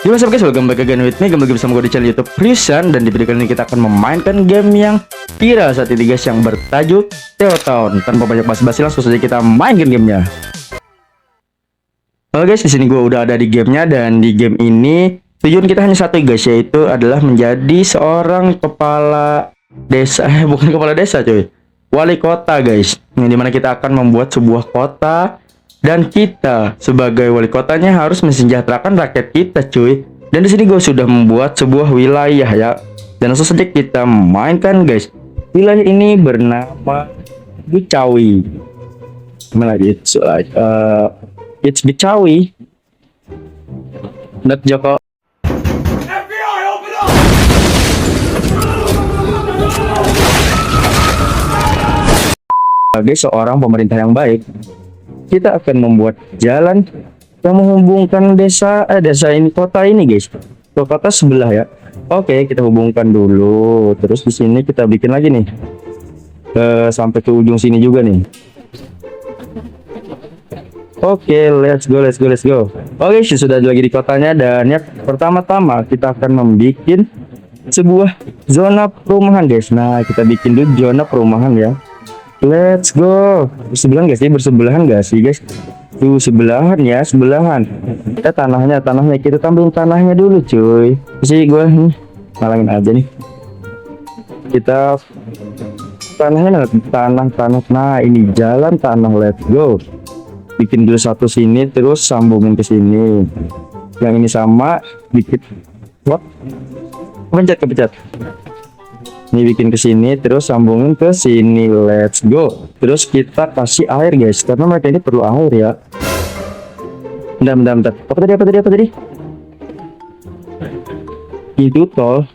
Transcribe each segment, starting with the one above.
Gimana sobat guys, welcome back again with me, kembali bersama gue di channel YouTube Ryusan. Dan di video kali ini kita akan memainkan game yang viral saat ini guys, yang bertajuk Teotown. Tanpa banyak basa-basi, langsung saja kita mainkan gamenya. Oke guys, di sini gue udah ada di gamenya, dan di game ini tujuan kita hanya satu guys, yaitu adalah menjadi seorang kepala desa. Bukan kepala desa cuy, wali kota guys, yang dimana kita akan membuat sebuah kota. Dan kita sebagai wali kotanya harus mensejahterakan rakyat kita cuy. Dan di sini gue sudah membuat sebuah wilayah ya. Dan langsung saja kita mainkan guys. Wilayah ini bernama Bicawi. Gimana lagi? It's Bicawi. Not Joko. FBI, open up! Sebagai seorang pemerintah yang baik, kita akan membuat jalan yang menghubungkan desa ini, kota ini guys, ke kota sebelah ya. Oke, kita hubungkan dulu. Terus di sini kita bikin lagi nih sampai ke ujung sini juga nih. Oke, let's go. Oke, sudah lagi di kotanya. Dan ya, pertama-tama kita akan membuat sebuah zona perumahan guys. Nah, kita bikin dulu zona perumahan ya. Let's go. Bersebelahan guys, ini bersebelahan gak sih guys? Tuh sebelahan ya, sebelahan. Kita tanahnya kita tambahin tanahnya dulu cuy. Sih gue ngalangin aja nih. Kita tanahnya tanah. Nah, ini jalan tanah, let's go. Bikin dulu satu sini, terus sambungin ke sini. Yang ini sama, dikit. What? Kepencet. Ini bikin ke sini, terus sambungin ke sini, let's go. Terus kita kasih air guys, karena mereka ini perlu air ya. Bentar. Apa tadi? Itu tol.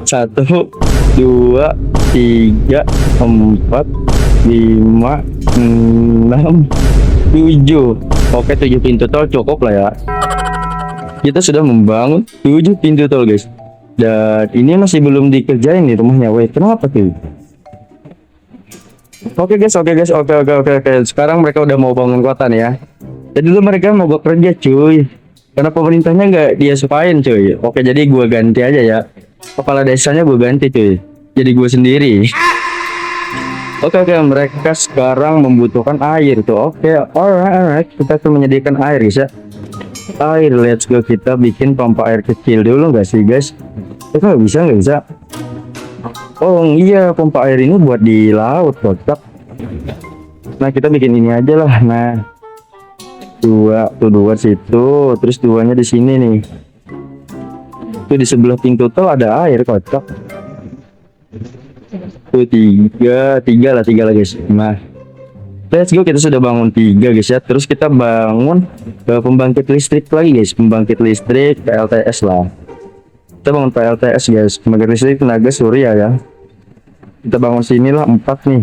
1, 2, 3, 4, 5, 6, 7. Oke, 7 pintu tol cukup lah ya. Kita sudah membangun 7 pintu tol guys. Dan ini masih belum dikerjain nih rumahnya. Wait, kenapa tuh? Oke guys. Sekarang mereka udah mau bangun kota nih ya. Jadi dulu mereka mau bekerja cuy, karena pemerintahnya nggak dia sukain cuy. Oke, jadi gue ganti aja ya. Kepala desanya gue ganti cuy. Jadi gue sendiri. Oke, mereka sekarang membutuhkan air tuh. Oke, alright. Kita akan menyediakan air guys ya. Air, let's go. Kita bikin pompa air kecil dulu nggak sih guys? Itu nggak bisa. Oh iya, pompa air ini buat di laut kocak. Nah, kita bikin ini aja lah. Nah, dua situ, terus duanya di sini nih. Tuh di sebelah pintu tol ada air kocak. Tuh tiga lah guys. Nah, let's go, kita sudah bangun 3 guys ya. Terus kita bangun pembangkit listrik lagi guys. Pembangkit listrik PLTS lah. Kita bangun PLTS guys, pembangkit listrik tenaga surya ya. Kita bangun sinilah 4 nih.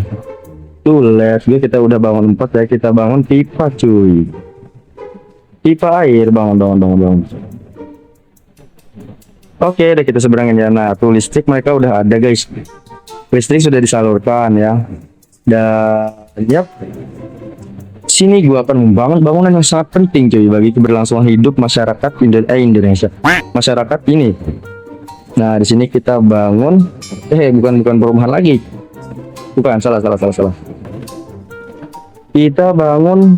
Tuh, let's go, kita udah bangun 4 ya. Kita bangun pipa cuy. Pipa air, bangun. Oke, udah kita seberangin ya. Nah, tuh listrik mereka udah ada guys. Listrik sudah disalurkan ya. Dan yap, sini gua akan membangun bangunan yang sangat penting cuy bagi keberlangsungan hidup masyarakat Indonesia. Masyarakat ini. Nah, di sini kita bangun bukan perumahan lagi. Bukan, salah. Kita bangun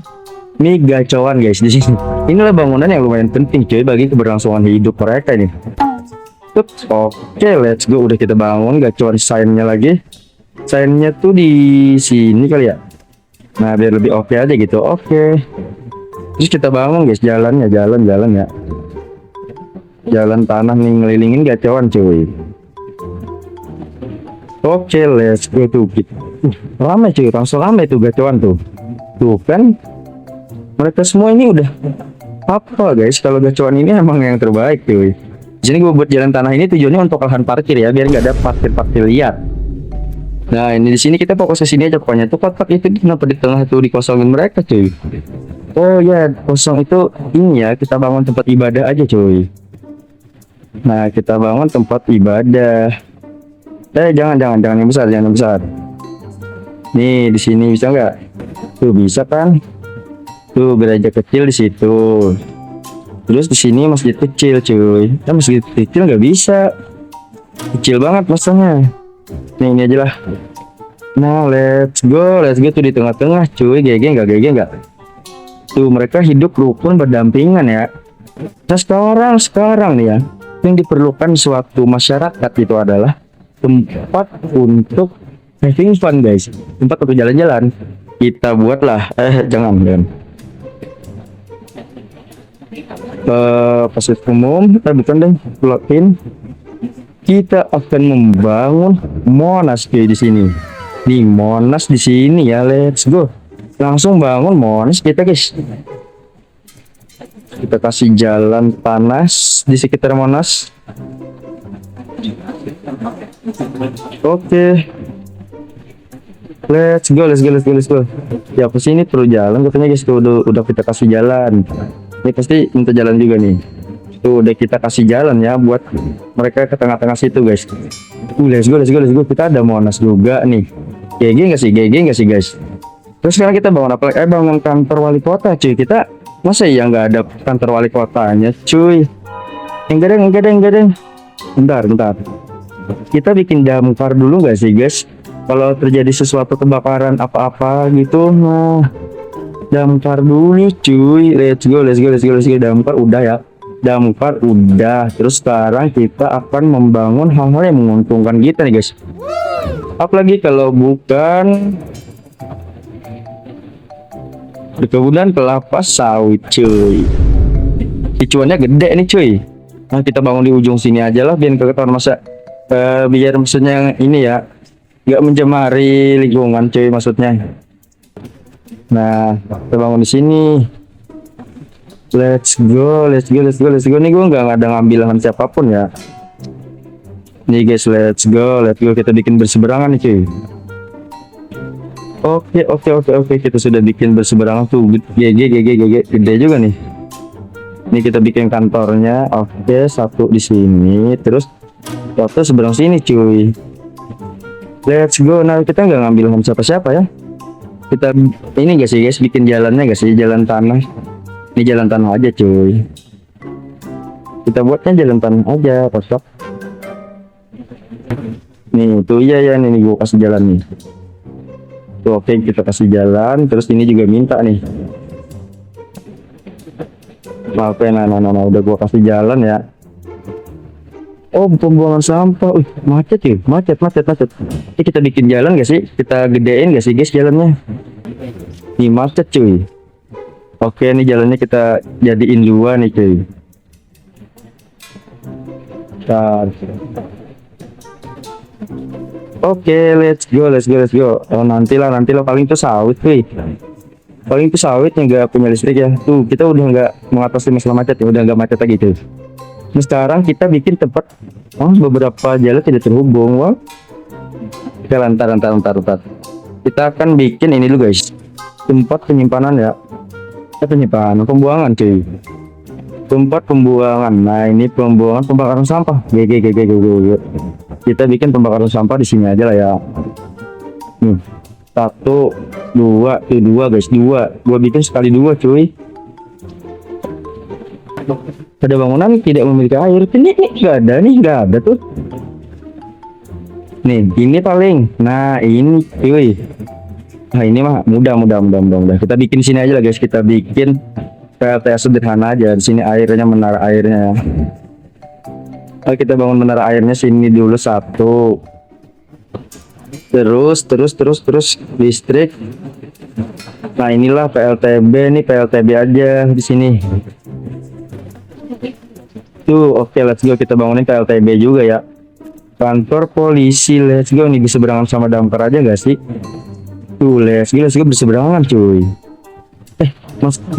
nih gacoan guys di sini. Inilah bangunan yang lumayan penting cuy bagi keberlangsungan hidup mereka ini. Oke, let's go. Udah kita bangun gacoan sign-nya lagi. Sign-nya tuh di sini kali ya. Nah, biar lebih oke aja gitu. Oke. Terus kita bangun guys jalan ya. Jalan tanah nih ngelilingin gacoan cuy. Oke, let's go tuh. Lama cuy, langsung lama itu gacoan tuh. Tuh kan. Mereka semua ini udah apa guys, kalau gacoan ini emang yang terbaik cuy. Di sini gue buat jalan tanah ini tujuannya untuk lahan parkir ya, biar nggak ada parkir liar. Nah, ini di sini kita fokus ke sini aja pokoknya. Tuh kotak itu kenapa di tengah itu dikosongin mereka cuy? Oh ya, kosong itu ini ya, kita bangun tempat ibadah aja cuy. Nah, kita bangun tempat ibadah. Jangan yang besar. Nih di sini bisa nggak? Tuh bisa kan? Tuh gereja kecil di situ. Terus di sini masjid kecil cuy. Kan masjid kecil nggak bisa. Kecil banget masanya. Nih ini aja lah. Nah, let's go tuh di tengah-tengah cuy. GG nggak? Tuh mereka hidup rukun berdampingan ya. Nah sekarang nih ya, yang diperlukan suatu masyarakat itu adalah tempat untuk having fun guys. Tempat untuk jalan-jalan. Kita buatlah, jangan. Pasir umum, bukan deh, plotin. Kita akan membangun Monas cuy di sini. Nih Monas di sini ya, let's go. Langsung bangun Monas kita guys. Kita kasih jalan panas di sekitar Monas. Oke. Let's go. Ya ke sini terus jalan katanya guys. Tuh udah kita kasih jalan. Ini pasti minta jalan juga nih. Tuh udah kita kasih jalan ya buat mereka ke tengah-tengah situ guys. Let's go. Kita ada Monas juga nih. GG nggak sih guys? Terus sekarang kita bangun apa? Bangun kantor wali kota cuy. Kita masa ya nggak ada kantor wali kotanya cuy? Enggak ada. Bentar. Kita bikin damkar dulu nggak sih guys? Kalau terjadi sesuatu kebakaran apa-apa gitu, nah damkar dulu cuy. Let's go. Damkar udah. Terus sekarang kita akan membangun hal-hal yang menguntungkan kita nih guys. Apalagi kalau bukan perkebunan kelapa sawit cuy. Cuannya gede nih cuy. Nah kita bangun di ujung sini aja lah biar ketahuan masa biar maksudnya ini ya nggak mencemari lingkungan cuy maksudnya. Nah kita bangun di sini. Let's go. Nih gue nggak ada ngambil lahan siapapun ya. Nih guys, let's go. Kita bikin berseberangan nih cuy. Oke. Kita sudah bikin berseberangan tuh. GG gede juga nih. Ini kita bikin kantornya. Oke, satu di sini. Terus foto seberang sini cuy. Let's go. Nah kita nggak ngambil lahan siapa-siapa ya. Kita ini gak sih guys, bikin jalannya gak sih, jalan tanah. Ini jalan tanah aja cuy. Kita buatnya jalan tanah aja, kosok. Nih tuh ya nih gua kasih jalan nih. Tuh, oke kita kasih jalan. Terus ini juga minta nih. Maaf ya, nah udah gua kasih jalan ya. Oh pembuangan sampah. Macet ya, macet. Ini kita bikin jalan gak sih? Kita gedein gak sih guys jalannya? Nih macet cuy. Oke nih jalannya kita jadiin dua nih cuy. Bentar. Oke, let's go. Oh nantilah paling tuh sawit cuy. Paling tuh sawit yang nggak punya listrik ya. Tuh kita udah nggak mengatasi masalah macet ya, udah nggak macet lagi tuh. Nah, sekarang kita bikin tempat beberapa jalan tidak terhubung. Wah. Oke, lantar. Kita akan bikin ini dulu guys. Tempat penyimpanan ya. Pembuangan cuy. Tempat pembuangan. Nah, ini pembakaran sampah. GG. Kita bikin pembakaran sampah di sini aja lah ya. 1, 2 guys, 2. Gua bikin sekali 2 cuy. Ada bangunan tidak memiliki air. Ini nggak ada tuh. Nih, ini paling. Nah, ini cuy. Nah, ini mah mudah. Kita bikin sini aja lah guys. Kita bikin PLTS sederhana aja. Di sini airnya, menara airnya. Oke, kita bangun menara airnya sini dulu 1. Terus listrik. Nah, inilah PLTB nih, PLTB aja di sini. Tuh, oke, let's go. Kita bangunin PLTB juga ya. Kantor polisi, let's go. Nih berseberangan sama damkar aja gak sih? Tuh, let's go berseberangan cuy.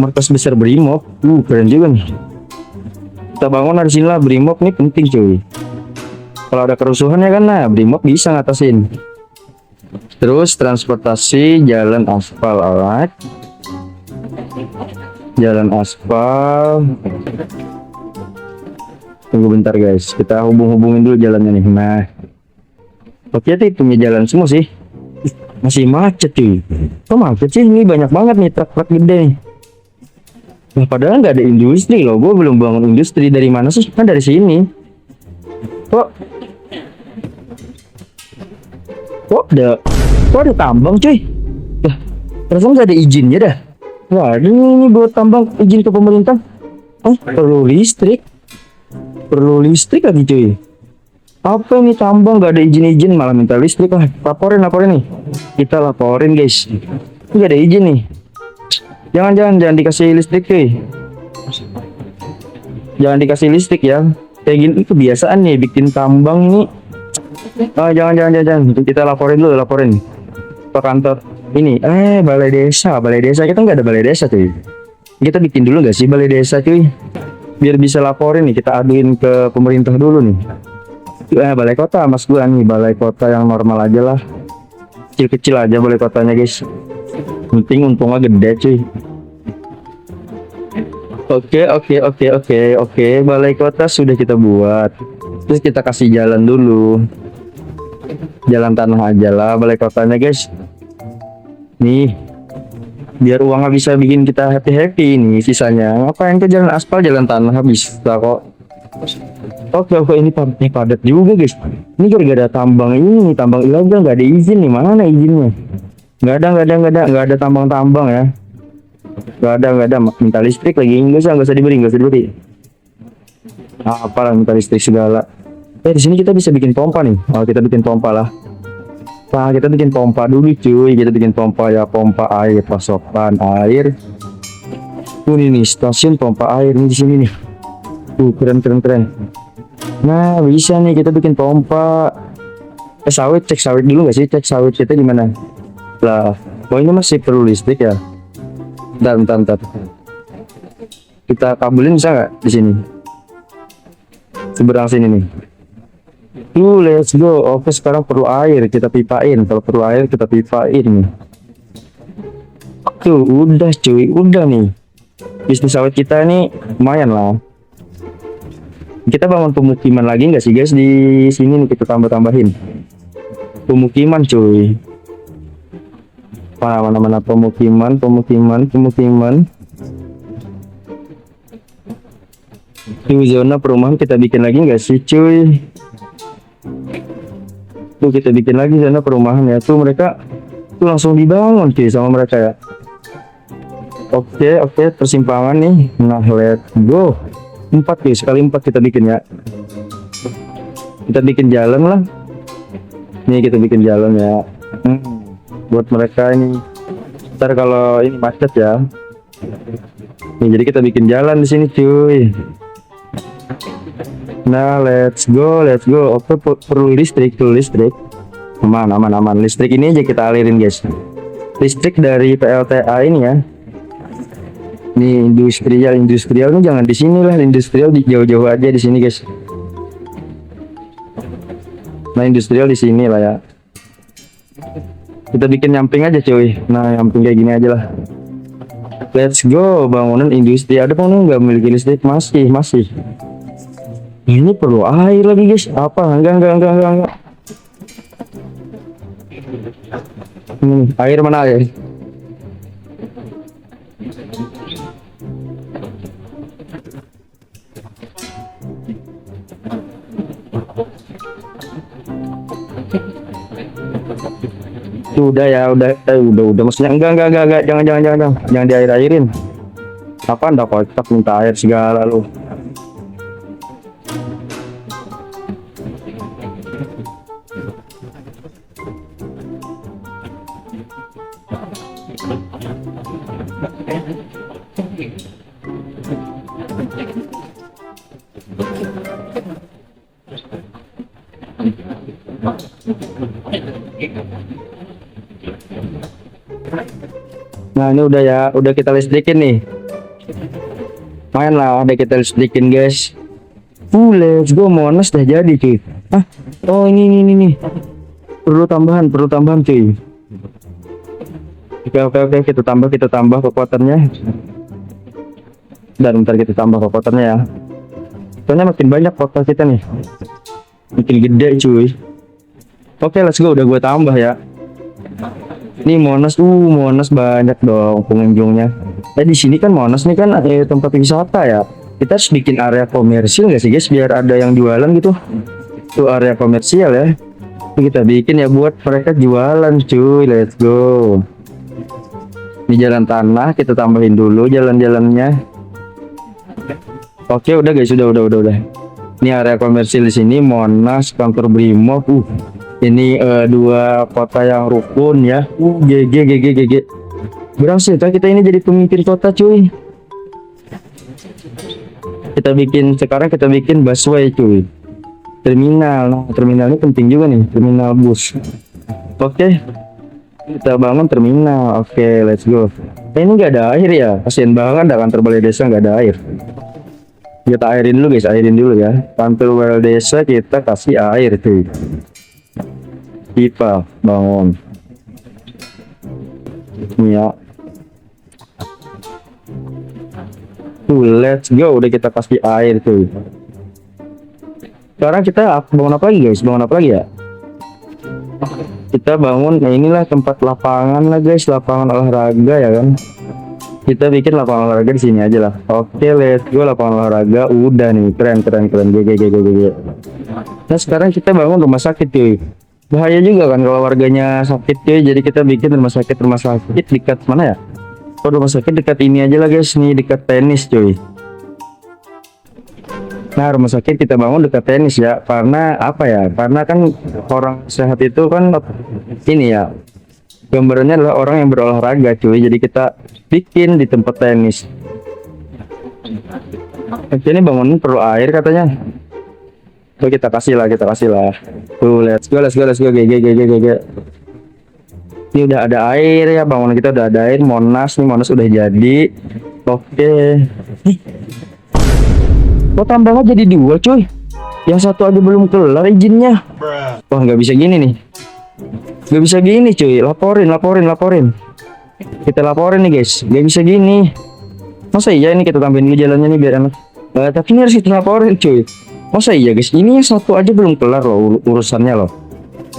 Markas besar Brimob. Keren juga nih. Kita bangun dari sini lah, Brimob nih penting cuy. Kalau ada kerusuhan ya kan, nah Brimob bisa ngatasin. Terus transportasi jalan aspal, alright. Jalan aspal. Tunggu bentar guys, kita hubungin dulu jalannya nih. Nah, oke nih punya jalan semua sih. Masih macet cuy. Kok macet sih? Ini banyak banget nih truk gede nih. Nah, padahal nggak ada industri loh. Gue belum bangun industri. Dari mana sih? Kan dari sini. Kok ada tambang cuy? Lah, perasaan nggak ada izinnya dah. Wah, ini buat tambang izin ke pemerintah. Oh, perlu listrik. Perlu listrik lagi cuy. Apa ini tambang nggak ada izin malah minta listrik lah. Laporin nih. Kita laporin guys. Nggak ada izin nih. Jangan dikasih listrik cuy. Jangan dikasih listrik ya. Kayak gini kebiasaan nih bikin tambang nih. Oh, jangan. Kita laporin ke kantor ini. Balai desa. Kita nggak ada balai desa cuy. Kita bikin dulu nggak sih balai desa cuy? Biar bisa laporin nih. Kita aduin ke pemerintah dulu nih. Balai kota mas gua nih, balai kota yang normal aja lah, kecil aja balai kotanya guys. Penting untungnya gede cuy. Oke, balai kota sudah kita buat. Terus kita kasih jalan dulu, jalan tanah aja lah balai kotanya guys. Nih, biar uangnya bisa bikin kita happy nih. Sisanya ngapain ke jalan aspal, jalan tanah habis lah kok. Oke, ini padat juga guys. Ini gara-gara tambang ini, tambang ilegal, nggak ada izin nih. Mana izinnya? Nggak ada tambang ya. Nggak ada. Minta listrik lagi, nggak usah diberi. Apalah minta listrik segala. Di sini kita bisa bikin pompa nih. Oh, kita bikin pompa lah. Kita bikin pompa dulu cuy. Kita bikin pompa ya, pompa air, pasokan air. Ini nih stasiun pompa air nih di sini nih. Keren. Nah, bisa nih kita bikin pompa. Cek sawit dulu nggak sih? Cek sawit kita gimana? Lah, ini masih perlu listrik ya. Bentar. Kita kabelin bisa nggak di sini? Seberang sini nih. Let's go. Oke, sekarang perlu air, kita pipain. Kalau perlu air kita pipain nih. Udah cuy, udah nih. Bisnis sawit kita nih lumayan lah. Kita bangun pemukiman lagi nggak sih guys di sini nih, kita tambahin pemukiman cuy. Mana pemukiman. Tuh zona perumahan kita bikin lagi nggak sih cuy? Tuh kita bikin lagi zona perumahan ya. Tuh mereka tuh langsung dibangun cuy sama mereka ya. Oke, persimpangan nih. Nah, let's go. 4 cuy, sekali 4 kita bikin ya. Kita bikin jalan lah. Nih kita bikin jalan ya. Buat mereka ini. Ntar kalau ini macet ya. Nih jadi kita bikin jalan di sini cuy. Nah, let's go. Oke, perlu listrik. Aman. Listrik ini aja kita alirin guys. Listrik dari PLTA ini ya. Nih industrial ini jangan di sini lah, industrial di jauh-jauh aja di sini guys. Nah, industrial di sini lah ya. Kita bikin nyamping aja cuy. Nah, nyamping kayak gini aja lah. Let's go. Bangunan industri. Ada bangunan nggak memiliki listrik? Masih. Ini perlu air lagi guys. Apa? Enggak. Air mana air? Udah maksudnya enggak, jangan diair-airin. Apa anda kocak minta air segala lu. Nah, ini udah ya, udah kita listrikin nih. Main lah, udah kita listrikin guys. Let's go, Monas dah jadi cuy. Oh ini perlu tambahan cuy. Oke, kita tambah kekuatannya. Dan bentar kita tambah kekuatannya ya. Soalnya makin banyak kota kita nih, makin gede cuy. Oke, let's go, udah gue tambah ya. Nih Monas banyak dong pengunjungnya. Di sini kan Monas nih kan tempat wisata ya. Kita harus bikin area komersil nggak sih guys, biar ada yang jualan gitu. Itu area komersial ya. Kita bikin ya buat mereka jualan cuy. Let's go. Di jalan tanah kita tambahin dulu jalan-jalannya. Oke, udah guys, udah. Ini area komersil di sini Monas, kantor Brimob. Ini dua kota yang rukun ya. GG. Berhasil kita ini jadi pemimpin kota cuy. Sekarang kita bikin busway cuy. Terminal. Nah, terminal ini penting juga nih, terminal bus. Oke. Kita bangun terminal. Oke, let's go. Ini nggak ada air ya. Kasian banget ada kantor balai desa nggak ada air. Kita airin dulu guys, airin dulu ya. Kantor balai desa kita kasih air cuy. Pipa bangun. Ya. Let's go. Udah kita kasih air tuh. Sekarang kita bangun apa lagi guys? Bangun apa lagi ya? Kita bangun. Nah inilah tempat lapangan lah guys, lapangan olahraga ya kan. Kita bikin lapangan olahraga di sini aja lah. Oke, let's go. Lapangan olahraga udah nih, keren. GG. Nah sekarang kita bangun rumah sakit cuy. Bahaya juga kan kalau warganya sakit cuy. Jadi kita bikin rumah sakit dekat mana ya? Oh, rumah sakit dekat ini aja lah guys, nih dekat tenis cuy. Nah rumah sakit kita bangun dekat tenis ya, karena apa ya? Karena kan orang sehat itu kan ini ya, gambarannya adalah orang yang berolahraga cuy. Jadi kita bikin di tempat tenis. Ini bangunan perlu air katanya. Tuh kita kasih lah. Tuh let's go. GG. Ini udah ada air ya, bangunan kita udah ada air. Monas udah jadi. Oke. Kok tambahnya jadi 2 cuy? Yang satu aja belum kelar izinnya. Wah nggak bisa gini nih. Nggak bisa gini cuy. Laporin. Kita laporin nih guys. Nggak bisa gini. Masa iya ini kita tambahin dulu jalannya nih biar enak. Tapi ini harus kita laporin cuy. Masa iya guys, ini yang satu aja belum kelar loh urusannya loh.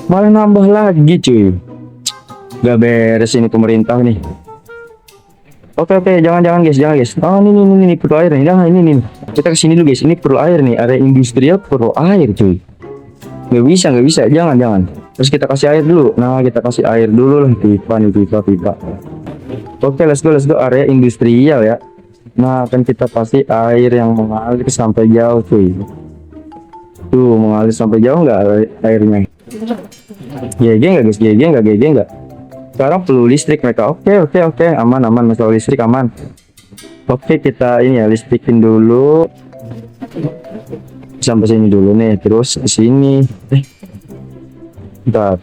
Malah nambah lagi cuy. Gak beres ini pemerintah nih. Oke, jangan guys. Oh ini perlu air nih. Nah ini. Kita kesini dulu guys. Ini perlu air nih. Area industrial perlu air cuy. Gak bisa. Jangan. Terus kita kasih air dulu. Nah kita kasih air dulu lah. Pipa. Oke, let's go. Area industrial ya. Nah kan kita kasih air yang mengalir sampai jauh cuy. Tuh mengalir sampai jauh nggak airnya? GG nggak? Sekarang perlu listrik mereka. Oke. Aman. Masalah listrik aman. Oke, kita ini ya listrikin dulu. Sampai sini dulu nih. Terus ke sini. Bentar.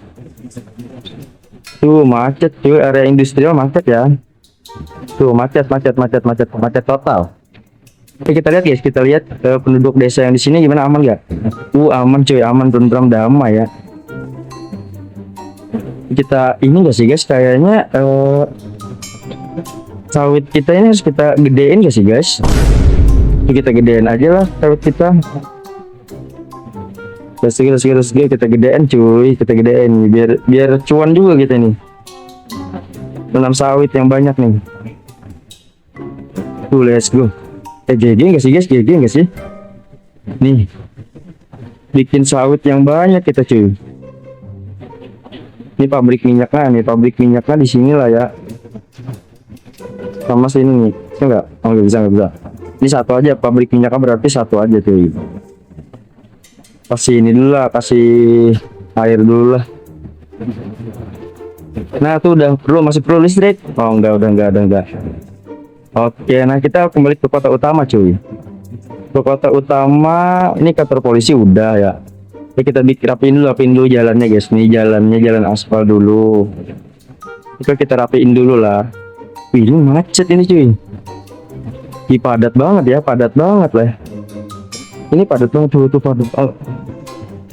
Tuh macet cuy, area industrial macet ya. Tuh macet total. Oke, kita lihat guys, penduduk desa yang di sini gimana, aman nggak? Aman cuy, aman, tenteram, damai ya. Kita ini nggak sih guys, kayaknya sawit kita ini harus kita gedein nggak sih guys? Kita gedein aja lah sawit kita. Terus kita gedein cuy, biar cuan juga kita nih. Menanam sawit yang banyak nih. Tuh let's go. GG nggak sih guys? GG nggak sih? Nih, bikin sawit yang banyak kita cuy. Ini pabrik minyaknya di sini lah ya. Sama sini nih, enggak? Oh nggak bisa. Ini satu aja, pabrik minyaknya berarti satu aja cuy. Kasih ini dulu lah, kasih air dulu lah. Nah tuh masih perlu listrik. Oh enggak. Oke, nah kita kembali ke kota utama cuy. Ke kota utama, ini kantor polisi udah ya. Oke, kita rapiin dulu jalannya guys. Nih jalan aspal dulu. Oke, kita rapiin dulu lah. Wih, ini macet ini cuy. Padat banget lah. Ini padat banget tuh padat. Oh.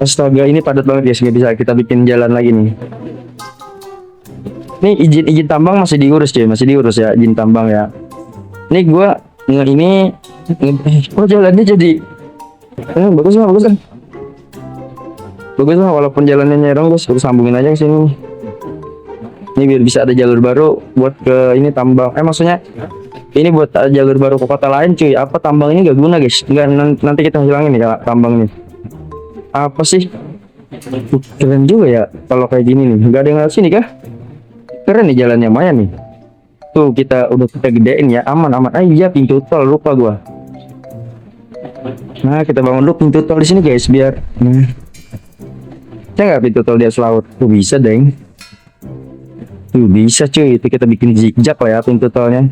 Astaga, ini padat banget guys. Nggak bisa kita bikin jalan lagi nih. Ini izin tambang masih diurus ya, izin tambang ya. Ini gua jalannya jadi bagus lah. Walaupun jalannya nyerong guys, aku sambungin aja ke sini. Ini biar bisa ada jalur baru buat ke ini tambang. Maksudnya ini buat ada jalur baru ke kota lain cuy. Apa tambang ini gak guna guys? Enggak, nanti kita hilangin ya tambang ini. Apa sih? Keren juga ya kalau kayak gini nih. Nggak ada yang lewat sini kah? Keren nih jalannya, lumayan nih. Tuh kita gedein ya, aman. Iya, pintu tol lupa gua. Nah, kita bangun dulu pintu tol di sini guys biar. Nah. Saya nggak pintu tol di atas laut. Tuh bisa deng. Tuh bisa cuy. Itu kita bikin zigzag lah ya pintu tolnya.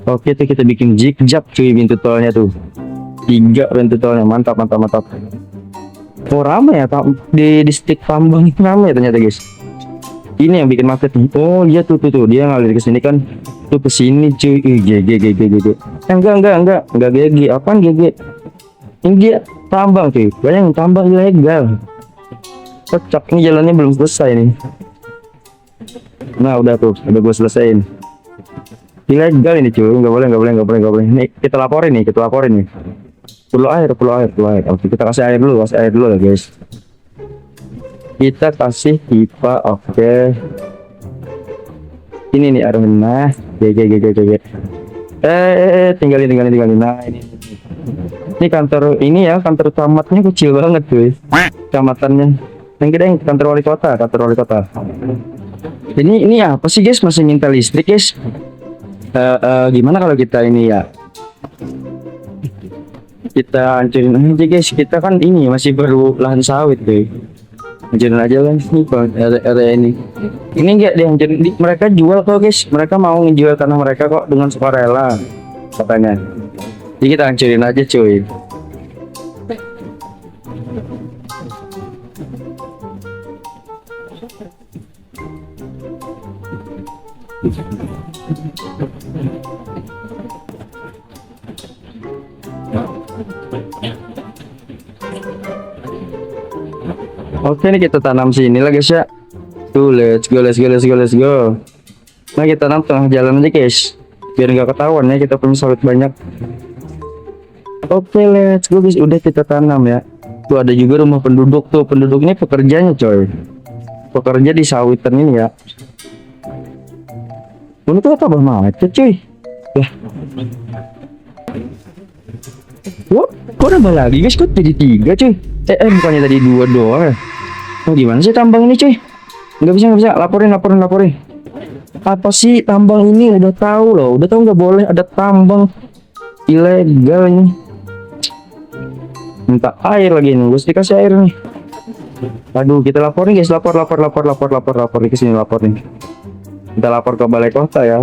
Oke, tuh kita bikin zigzag cuy pintu tolnya tuh. 3 pintu tolnya, mantap. Oh ramai ya di distrik tambang itu ramai ternyata guys. Ini yang bikin macet nih. Oh iya tuh dia ngalir ke sini kan. Tuh ke sini cuy. GG. Enggak GG. Apaan GG? Ini dia tambang cuy. Bayangin tambang ilegal. Kocak, ini jalannya belum selesai nih. Nah udah gue selesaiin. Ilegal ini cuy. Nggak boleh. Nih kita laporin nih. Perlu air. Oke, kita kasih air dulu ya guys. Kita kasih pipa. Oke. Ini nih air. Nah, GG. Tinggalin. Nah, ini kantor ini ya, kantor camatnya kecil banget cuy. Kecamatannya. Yang gede yang kantor wali kota. Ini apa sih guys? Masih minta listrik guys. Gimana kalau kita ini ya? Kita hancurin aja guys. Kita kan ini masih baru lahan sawit cuy. Hancurin aja lah nih area ini. Ini enggak dihancurin. Mereka jual kok guys. Mereka mau ngejual tanah mereka kok dengan sukarela katanya. Jadi kita hancurin aja cuy. Oke nih kita tanam sini lah guys ya. Tuh let's go. Nah kita tanam tengah jalan aja guys. Biar nggak ketahuan ya kita punya sawit banyak. Oke let's go guys. Udah kita tanam ya. Tuh ada juga rumah penduduk tuh. Penduduk ini pekerjanya coy. Pekerja di sawitan ini ya. Ini tuh apa macet cuy. Lah. Wah, kok nambah lagi guys? Kok jadi 3 cuy? Bukannya tadi 2 doang ya? Oh gimana sih tambang ini cuy? Nggak bisa. Laporin. Apa sih tambang ini? Udah tahu nggak boleh ada tambang ilegal ini. Minta air lagi nih, gue dikasih air nih. Aduh, kita laporin guys, lapor ke sini, lapor nih. Kita lapor ke balai kota ya.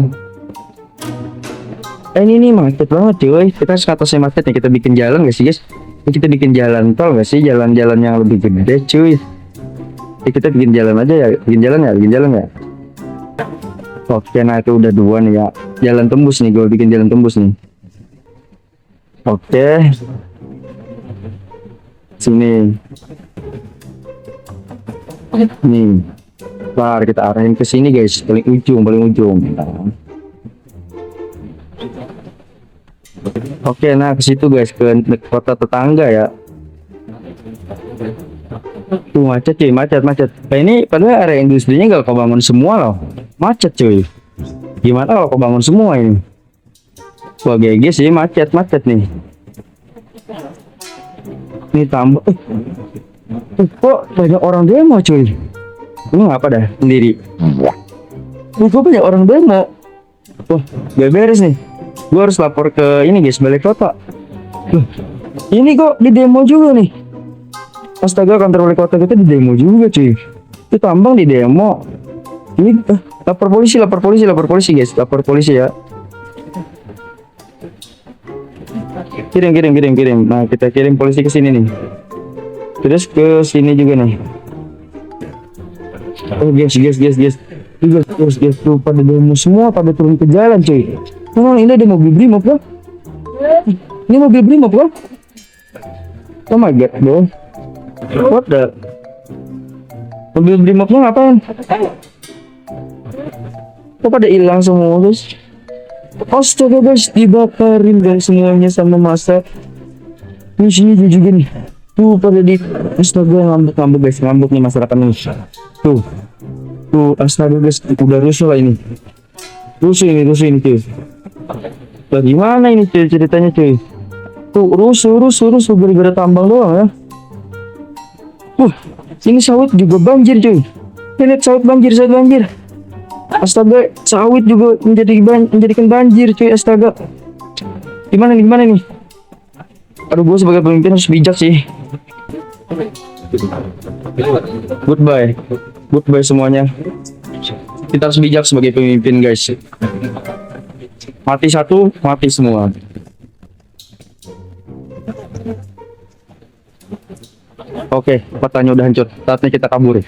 Ini nih macet banget cuy. Kita harus atasnya macet nih. Kita bikin jalan gak sih guys? Kita bikin jalan tol gak sih? Jalan-jalan yang lebih gede cuy. Kita bikin jalan aja ya. Bikin jalan ya. Oke, nah itu udah 2 nih ya. Jalan tembus nih, gue bikin jalan tembus nih. Oke. Sini. Nih. Ntar kita arahin ke sini guys, paling ujung. Oke, nah ke situ guys, ke kota tetangga ya. Tuh macet cuy, macet. Nah ini padahal area industrinya gak kau bangun semua loh. Macet cuy. Gimana kalau kau bangun semua ini? Wah GG sih, macet nih. Ini tambah. Kok banyak orang demo cuy? Ini ngapa dah sendiri? Kok banyak orang demo? Wah, gak beres nih. Gue harus lapor ke ini guys, balai kota. Ini kok di demo juga nih. Astaga, kantor wali kota kita di demo juga cuy. Itu tambang di demo. Ini lapor polisi guys, lapor polisi ya. Kirim. Nah, kita kirim polisi ke sini nih. Terus ke sini juga nih. Oh guys. Tuh pada demo semua, pada turun ke jalan cuy. Oh, ini ada mobil brimob kan? Ini mobil brimob kan? Oh my god bro. What the? Mobil brimobnya ngapain? Kok pada hilang semua guys? Astaga guys, dibakarin guys semuanya sama masa. Ini sini juga nih. Tuh pada di astaga, ngambek guys, ngambek nih masyarakat ini. Tuh astaga guys, udah rusuh lah ini. Rusuh ini cuy. Bagaimana ini cuy ceritanya cuy? Tuh rusuh gara-gara tambang doang ya. Ini sawit juga banjir cuy. Ini sawit banjir. Astaga, sawit juga menjadikan banjir cuy, astaga. Gimana nih? Aduh, gue sebagai pemimpin harus bijak sih. Goodbye semuanya. Kita harus bijak sebagai pemimpin guys. Mati satu, mati semua. Oke, kotanya udah hancur. Saatnya kita kabur.